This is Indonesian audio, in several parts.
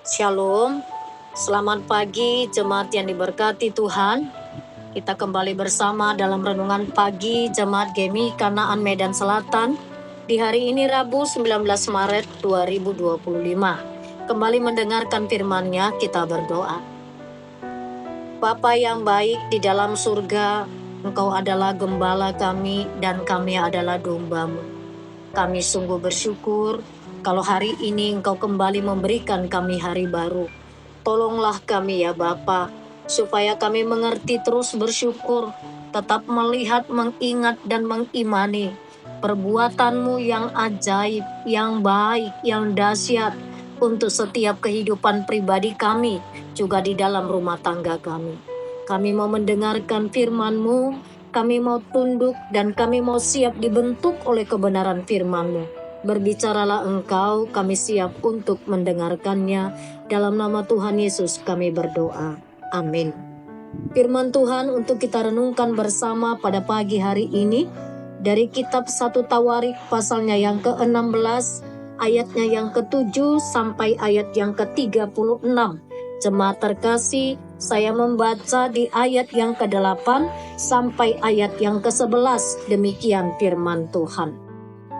Shalom, selamat pagi jemaat yang diberkati Tuhan. Kita kembali bersama dalam renungan pagi jemaat GEMI Kanaan Medan Selatan di hari ini Rabu 19 Maret 2025. Kembali mendengarkan firman-Nya, kita berdoa. Bapa yang baik di dalam surga, Engkau adalah gembala kami dan kami adalah domba-Mu. Kami sungguh bersyukur kalau hari ini Engkau kembali memberikan kami hari baru. Tolonglah kami ya Bapa, supaya kami mengerti terus bersyukur, tetap melihat, mengingat dan mengimani perbuatan-Mu yang ajaib, yang baik, yang dahsyat untuk setiap kehidupan pribadi kami, juga di dalam rumah tangga kami. Kami mau mendengarkan firman-Mu, kami mau tunduk dan kami mau siap dibentuk oleh kebenaran firman-Mu. Berbicaralah Engkau, kami siap untuk mendengarkannya. Dalam nama Tuhan Yesus kami berdoa. Amin. Firman Tuhan untuk kita renungkan bersama pada pagi hari ini dari kitab 1 Tawarik pasalnya yang ke-16, ayatnya yang ke-7 sampai ayat yang ke-36. Jemaat terkasih, saya membaca di ayat yang ke-8 sampai ayat yang ke-11. Demikian firman Tuhan.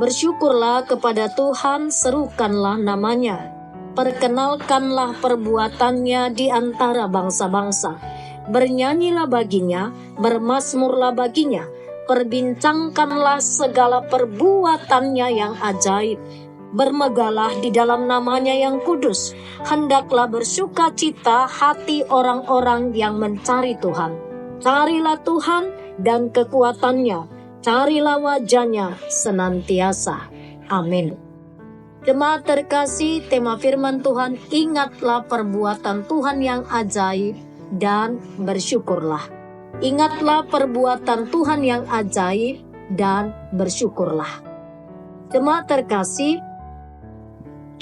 Bersyukurlah kepada Tuhan, serukanlah namanya. Perkenalkanlah perbuatannya di antara bangsa-bangsa. Bernyanyilah baginya, bermazmurlah baginya. Perbincangkanlah segala perbuatannya yang ajaib. Bermegalah di dalam namanya yang kudus. Hendaklah bersukacita hati orang-orang yang mencari Tuhan. Carilah Tuhan dan kekuatannya. Carilah wajahnya senantiasa. Amin. Jemaat terkasih, tema firman Tuhan, ingatlah perbuatan Tuhan yang ajaib dan bersyukurlah. Ingatlah perbuatan Tuhan yang ajaib dan bersyukurlah. Jemaat terkasih,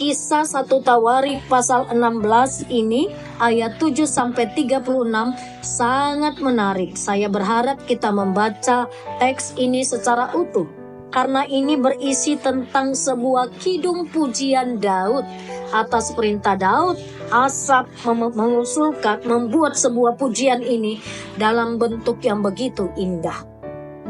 Kisah 1 Tawarik pasal 16 ini ayat 7 sampai 36 sangat menarik. Saya berharap kita membaca teks ini secara utuh karena ini berisi tentang sebuah kidung pujian Daud. Atas perintah Daud, Asaf mengusulkan membuat sebuah pujian ini dalam bentuk yang begitu indah.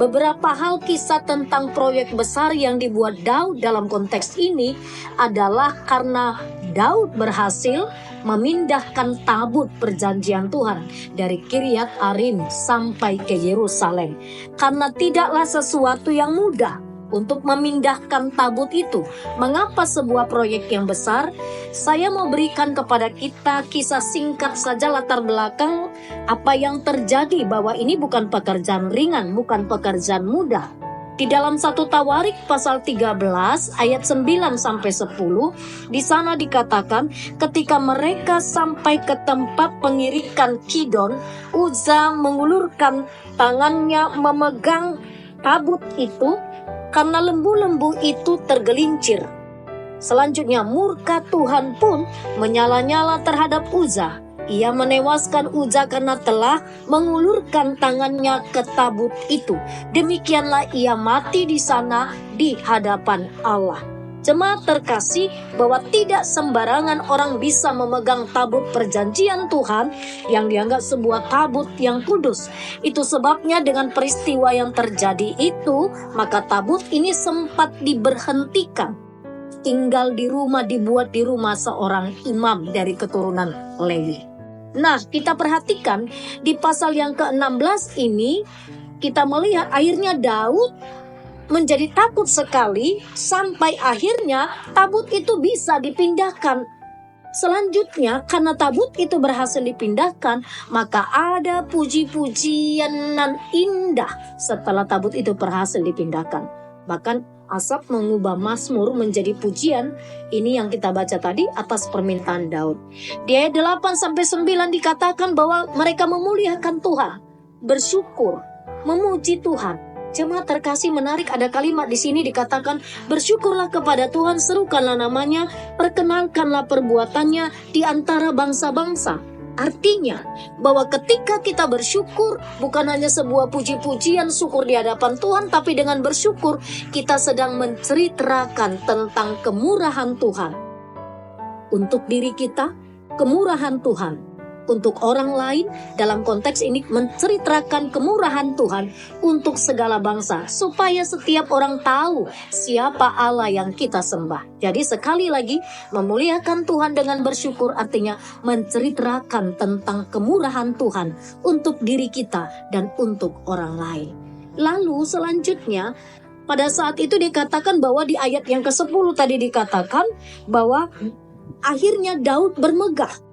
Beberapa hal kisah tentang proyek besar yang dibuat Daud dalam konteks ini adalah karena Daud berhasil memindahkan tabut perjanjian Tuhan dari Kiryat Arim sampai ke Yerusalem. Karena tidaklah sesuatu yang mudah untuk memindahkan tabut itu. Mengapa sebuah proyek yang besar? Saya mau berikan kepada kita kisah singkat saja latar belakang apa yang terjadi, bahwa ini bukan pekerjaan ringan, bukan pekerjaan mudah. Di dalam 1 Tawarik pasal 13 ayat 9 sampai 10, di sana dikatakan ketika mereka sampai ke tempat pengirikan Kidon, Uza mengulurkan tangannya memegang tabut itu karena lembu-lembu itu tergelincir. Selanjutnya murka Tuhan pun menyala-nyala terhadap Uza. Ia menewaskan Uza karena telah mengulurkan tangannya ke tabut itu. Demikianlah ia mati di sana di hadapan Allah. Jemaat terkasih, bahwa tidak sembarangan orang bisa memegang tabut perjanjian Tuhan yang dianggap sebuah tabut yang kudus. Itu sebabnya dengan peristiwa yang terjadi itu, maka tabut ini sempat diberhentikan. Tinggal di rumah, dibuat di rumah seorang imam dari keturunan Lewi. Nah, kita perhatikan di pasal yang ke-16 ini, kita melihat akhirnya Daud menjadi takut sekali sampai akhirnya tabut itu bisa dipindahkan. Selanjutnya karena tabut itu berhasil dipindahkan, maka ada puji-pujian nan indah setelah tabut itu berhasil dipindahkan. Bahkan Asaf mengubah mazmur menjadi pujian. Ini yang kita baca tadi atas permintaan Daud. Di ayat 8 sampai 9 dikatakan bahwa mereka memuliakan Tuhan, bersyukur, memuji Tuhan. Jemaat terkasih, menarik, ada kalimat di sini dikatakan, bersyukurlah kepada Tuhan, serukanlah namanya, perkenalkanlah perbuatannya di antara bangsa-bangsa. Artinya bahwa ketika kita bersyukur, bukan hanya sebuah puji-pujian syukur di hadapan Tuhan, tapi dengan bersyukur kita sedang menceritakan tentang kemurahan Tuhan untuk diri kita, kemurahan Tuhan untuk orang lain, dalam konteks ini menceritakan kemurahan Tuhan untuk segala bangsa, supaya setiap orang tahu siapa Allah yang kita sembah. Jadi sekali lagi, memuliakan Tuhan dengan bersyukur artinya menceritakan tentang kemurahan Tuhan untuk diri kita dan untuk orang lain. Lalu selanjutnya, pada saat itu dikatakan bahwa di ayat yang ke-10 tadi dikatakan bahwa akhirnya Daud bermegah.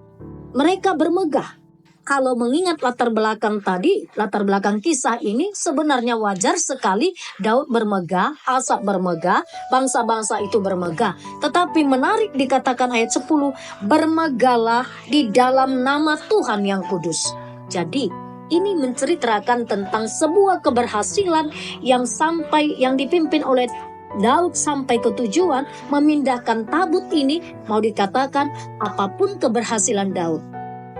Mereka bermegah. Kalau mengingat latar belakang tadi, latar belakang kisah ini, sebenarnya wajar sekali Daud bermegah, Asa bermegah, bangsa-bangsa itu bermegah. Tetapi menarik dikatakan ayat 10, bermegahlah di dalam nama Tuhan yang kudus. Jadi ini menceritakan tentang sebuah keberhasilan yang dipimpin oleh Daud sampai ke tujuan memindahkan tabut ini. Mau dikatakan apapun keberhasilan Daud,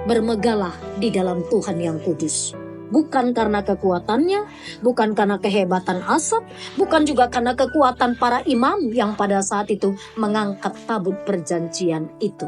bermegahlah di dalam Tuhan yang kudus. Bukan karena kekuatannya, bukan karena kehebatan Asap, bukan juga karena kekuatan para imam yang pada saat itu mengangkat tabut perjanjian itu.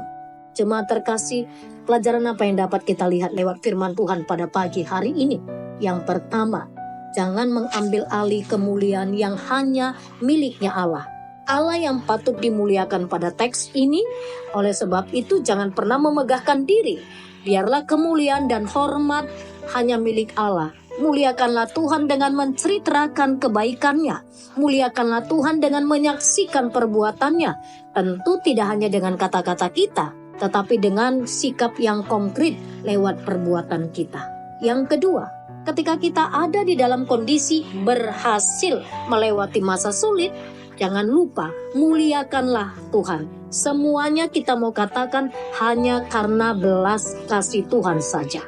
Jemaat terkasih, pelajaran apa yang dapat kita lihat lewat firman Tuhan pada pagi hari ini? Yang pertama, jangan mengambil alih kemuliaan yang hanya miliknya Allah. Allah yang patut dimuliakan pada teks ini. Oleh sebab itu jangan pernah memegahkan diri. Biarlah kemuliaan dan hormat hanya milik Allah. Muliakanlah Tuhan dengan menceritakan kebaikannya. Muliakanlah Tuhan dengan menyaksikan perbuatannya. Tentu tidak hanya dengan kata-kata kita, tetapi dengan sikap yang konkret lewat perbuatan kita. Yang kedua, ketika kita ada di dalam kondisi berhasil melewati masa sulit, jangan lupa muliakanlah Tuhan. Semuanya kita mau katakan hanya karena belas kasih Tuhan saja.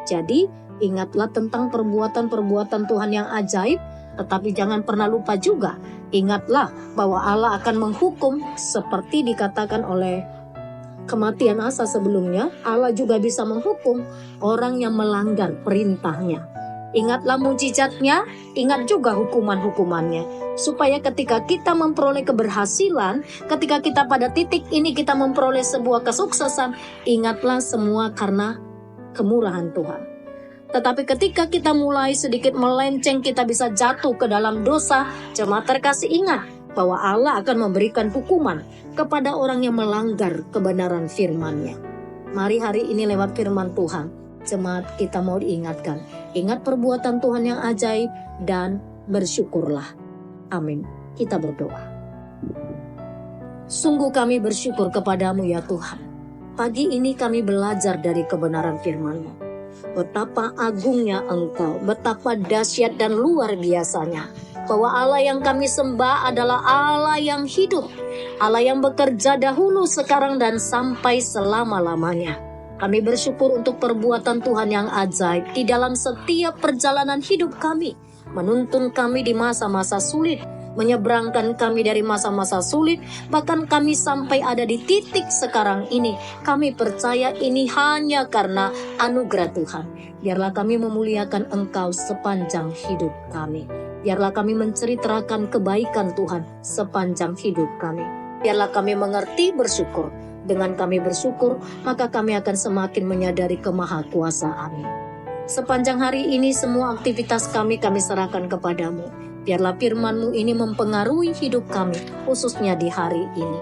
Jadi ingatlah tentang perbuatan-perbuatan Tuhan yang ajaib, tetapi jangan pernah lupa juga, ingatlah bahwa Allah akan menghukum seperti dikatakan oleh kematian Asa sebelumnya. Allah juga bisa menghukum orang yang melanggar perintahnya. Ingatlah mujizatnya, ingat juga hukuman-hukumannya. Supaya ketika kita memperoleh keberhasilan, ketika kita pada titik ini kita memperoleh sebuah kesuksesan, ingatlah semua karena kemurahan Tuhan. Tetapi ketika kita mulai sedikit melenceng, kita bisa jatuh ke dalam dosa. Jemaat terkasih, ingat bahwa Allah akan memberikan hukuman kepada orang yang melanggar kebenaran firman-Nya. Mari hari ini lewat firman Tuhan, jemaat kita mau diingatkan. Ingat perbuatan Tuhan yang ajaib dan bersyukurlah. Amin. Kita berdoa. Sungguh kami bersyukur kepadamu ya Tuhan. Pagi ini kami belajar dari kebenaran firman-Mu. Betapa agungnya Engkau, betapa dahsyat dan luar biasanya. Bahwa Allah yang kami sembah adalah Allah yang hidup. Allah yang bekerja dahulu, sekarang, dan sampai selama-lamanya. Kami bersyukur untuk perbuatan Tuhan yang ajaib di dalam setiap perjalanan hidup kami. Menuntun kami di masa-masa sulit, menyeberangkan kami dari masa-masa sulit, bahkan kami sampai ada di titik sekarang ini. Kami percaya ini hanya karena anugerah Tuhan. Biarlah kami memuliakan Engkau sepanjang hidup kami. Biarlah kami menceritakan kebaikan Tuhan sepanjang hidup kami. Biarlah kami mengerti bersyukur. Dengan kami bersyukur, maka kami akan semakin menyadari kemahakuasaan-Mu. Sepanjang hari ini semua aktivitas kami serahkan kepadamu. Biarlah firman-Mu ini mempengaruhi hidup kami, khususnya di hari ini.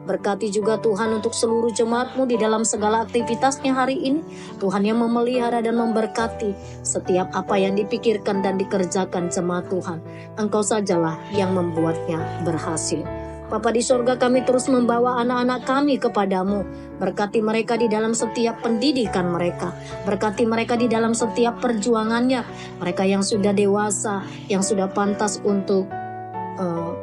Berkati juga Tuhan untuk seluruh jemaat-Mu di dalam segala aktivitasnya hari ini. Tuhan yang memelihara dan memberkati setiap apa yang dipikirkan dan dikerjakan jemaat Tuhan. Engkau sajalah yang membuatnya berhasil. Bapa di sorga, kami terus membawa anak-anak kami kepadamu. Berkati mereka di dalam setiap pendidikan mereka. Berkati mereka di dalam setiap perjuangannya. Mereka yang sudah dewasa, yang sudah pantas untuk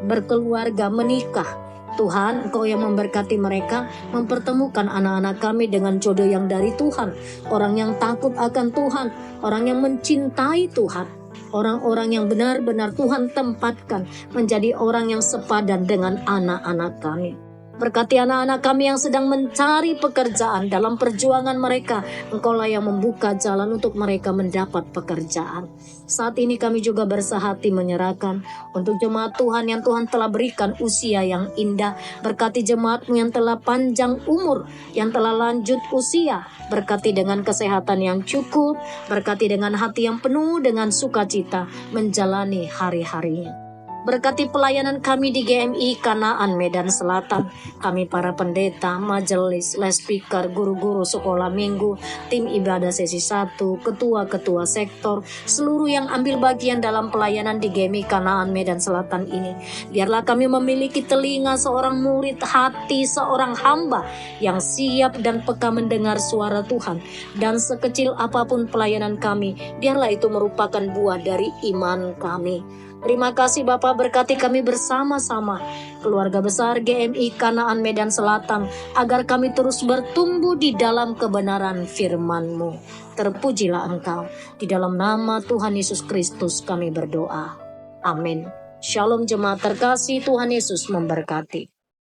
berkeluarga, menikah. Tuhan, Engkau yang memberkati mereka, mempertemukan anak-anak kami dengan jodoh yang dari Tuhan. Orang yang takut akan Tuhan, orang yang mencintai Tuhan. Orang-orang yang benar-benar Tuhan tempatkan menjadi orang yang sepadan dengan anak-anak kami. Berkati anak-anak kami yang sedang mencari pekerjaan dalam perjuangan mereka. Engkaulah yang membuka jalan untuk mereka mendapat pekerjaan. Saat ini kami juga bersahati menyerahkan untuk jemaat Tuhan yang Tuhan telah berikan usia yang indah. Berkati jemaat-Mu yang telah panjang umur, yang telah lanjut usia. Berkati dengan kesehatan yang cukup, berkati dengan hati yang penuh dengan sukacita menjalani hari-harinya. Berkati pelayanan kami di GMI Kanaan Medan Selatan. Kami para pendeta, majelis, les speaker, guru-guru sekolah minggu, tim ibadah sesi 1, ketua-ketua sektor, seluruh yang ambil bagian dalam pelayanan di GMI Kanaan Medan Selatan ini. Biarlah kami memiliki telinga seorang murid, hati seorang hamba yang siap dan peka mendengar suara Tuhan. Dan sekecil apapun pelayanan kami, biarlah itu merupakan buah dari iman kami. Terima kasih Bapak, berkati kami bersama-sama keluarga besar GMI Kanaan Medan Selatan agar kami terus bertumbuh di dalam kebenaran firman-Mu. Terpujilah Engkau. Di dalam nama Tuhan Yesus Kristus kami berdoa. Amin. Shalom jemaat terkasih, Tuhan Yesus memberkati.